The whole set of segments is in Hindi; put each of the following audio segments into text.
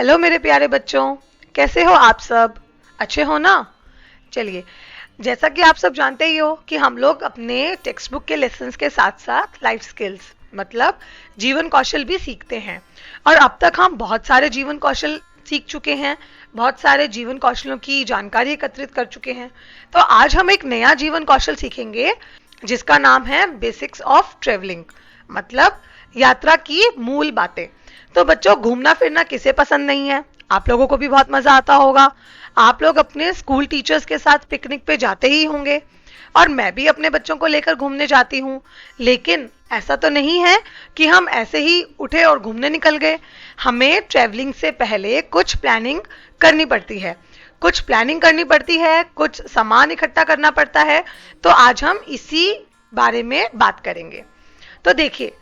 हेलो मेरे प्यारे बच्चों, कैसे हो आप सब? अच्छे हो ना? चलिए, जैसा कि आप सब जानते ही हो कि हम लोग अपने टेक्स्ट बुक के लेसन्स के साथ साथ लाइफ स्किल्स मतलब जीवन कौशल भी सीखते हैं। और अब तक हम बहुत सारे जीवन कौशल सीख चुके हैं, बहुत सारे जीवन कौशलों की जानकारी एकत्रित कर चुके हैं। तो आज हम एक नया जीवन कौशल सीखेंगे जिसका नाम है बेसिक्स ऑफ ट्रेवलिंग, मतलब यात्रा की मूल बातें। तो बच्चों, घूमना फिरना किसे पसंद नहीं है? आप लोगों को भी बहुत मजा आता होगा। आप लोग अपने स्कूल टीचर्स के साथ पिकनिक पे जाते ही होंगे और मैं भी अपने बच्चों को लेकर घूमने जाती हूँ। लेकिन ऐसा तो नहीं है कि हम ऐसे ही उठे और घूमने निकल गए। हमें ट्रैवलिंग से पहले कुछ प्लानिंग करनी पड़ती है, कुछ सामान इकट्ठा करना पड़ता है। तो आज हम इसी बारे में बात करेंगे। तो देखिए,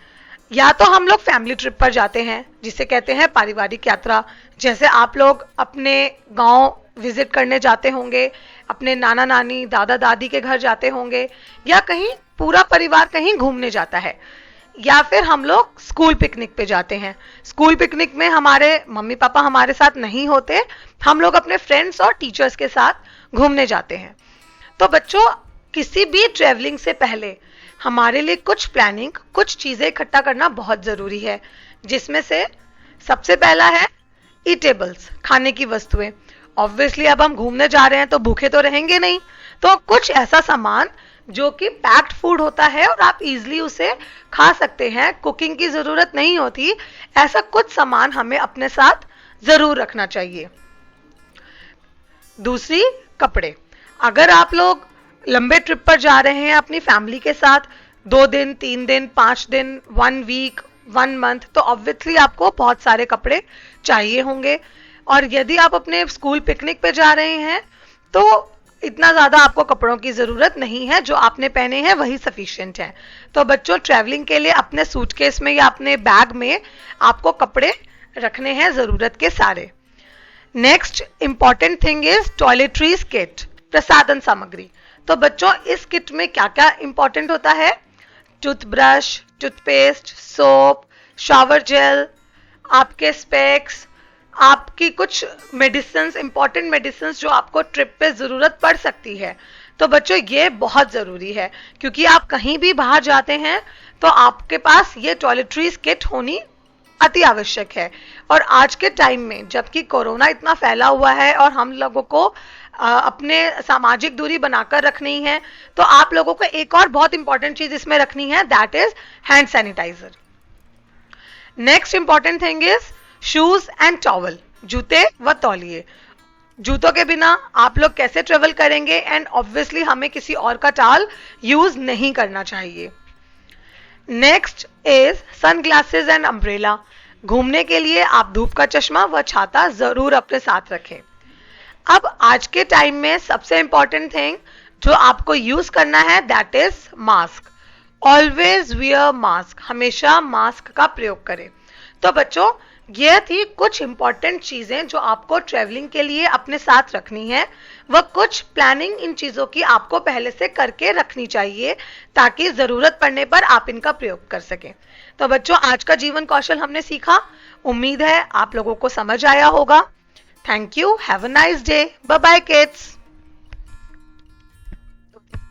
या तो हम लोग फैमिली ट्रिप पर जाते हैं जिसे कहते हैं पारिवारिक यात्रा। जैसे आप लोग अपने गांव विजिट करने जाते होंगे, अपने नाना नानी दादा दादी के घर जाते होंगे, या कहीं पूरा परिवार कहीं घूमने जाता है। या फिर हम लोग स्कूल पिकनिक पे जाते हैं। स्कूल पिकनिक में हमारे मम्मी पापा हमारे साथ नहीं होते, हम लोग अपने फ्रेंड्स और टीचर्स के साथ घूमने जाते हैं। तो बच्चों, किसी भी ट्रैवलिंग से पहले हमारे लिए कुछ प्लानिंग, कुछ चीजें इकट्ठा करना बहुत जरूरी है, जिसमें से सबसे पहला है ईटेबल्स, खाने की वस्तुएं। ऑब्वियसली अब हम घूमने जा रहे हैं तो भूखे तो रहेंगे नहीं, तो कुछ ऐसा सामान जो कि पैक्ड फूड होता है और आप इजीली उसे खा सकते हैं, कुकिंग की जरूरत नहीं होती, ऐसा कुछ सामान हमें अपने साथ जरूर रखना चाहिए। दूसरी, कपड़े। अगर आप लोग लंबे ट्रिप पर जा रहे हैं अपनी फैमिली के साथ, 2 दिन 3 दिन 5 दिन 1 वीक 1 मंथ, तो ऑब्वियसली आपको बहुत सारे कपड़े चाहिए होंगे। और यदि आप अपने स्कूल पिकनिक पे जा रहे हैं तो इतना ज्यादा आपको कपड़ों की जरूरत नहीं है, जो आपने पहने हैं वही सफिशिएंट है। तो बच्चों, ट्रैवलिंग के लिए अपने सूटकेस में या अपने बैग में आपको कपड़े रखने हैं जरूरत के सारे। Next important thing is toiletries kit, प्रसाधन सामग्री। तो बच्चों, इस किट में क्या क्या इंपॉर्टेंट होता है? Toothbrush, toothpaste, soap, shower gel, आपके स्पेक्स, आपकी कुछ मेडिसिन्स, इंपॉर्टेंट मेडिसिन्स जो आपको ट्रिप पे जरूरत पड़ सकती है। तो बच्चों, ये बहुत जरूरी है क्योंकि आप कहीं भी बाहर जाते हैं तो आपके पास ये टॉयलेटरीज किट होनी अति आवश्यक है। और आज के टाइम में जबकि कोरोना इतना फैला हुआ है और हम लोगों को अपने सामाजिक दूरी बनाकर रखनी है, तो आप लोगों को एक और बहुत इंपॉर्टेंट चीज इसमें रखनी है, that is hand sanitiser. Next important thing is shoes and towel, जूते व तौलिए। जूतों के बिना आप लोग कैसे ट्रेवल करेंगे, एंड ऑब्वियसली हमें किसी और का टाल यूज नहीं करना चाहिए। Next is sunglasses and umbrella. घूमने के लिए आप धूप का चश्मा व छाता जरूर अपने साथ रखें। अब आज के टाइम में सबसे इंपॉर्टेंट थिंग जो आपको यूज करना है, that is mask. Always wear mask, हमेशा मास्क का प्रयोग करें। तो बच्चों, ये थी कुछ इंपॉर्टेंट चीजें जो आपको ट्रैवलिंग के लिए अपने साथ रखनी है, व कुछ प्लानिंग इन चीजों की आपको पहले से करके रखनी चाहिए ताकि जरूरत पड़ने पर आप इनका प्रयोग कर सकें। तो बच्चों, आज का जीवन कौशल हमने सीखा, उम्मीद है आप लोगों को समझ आया होगा। Thank you, have a nice day, bye bye kids.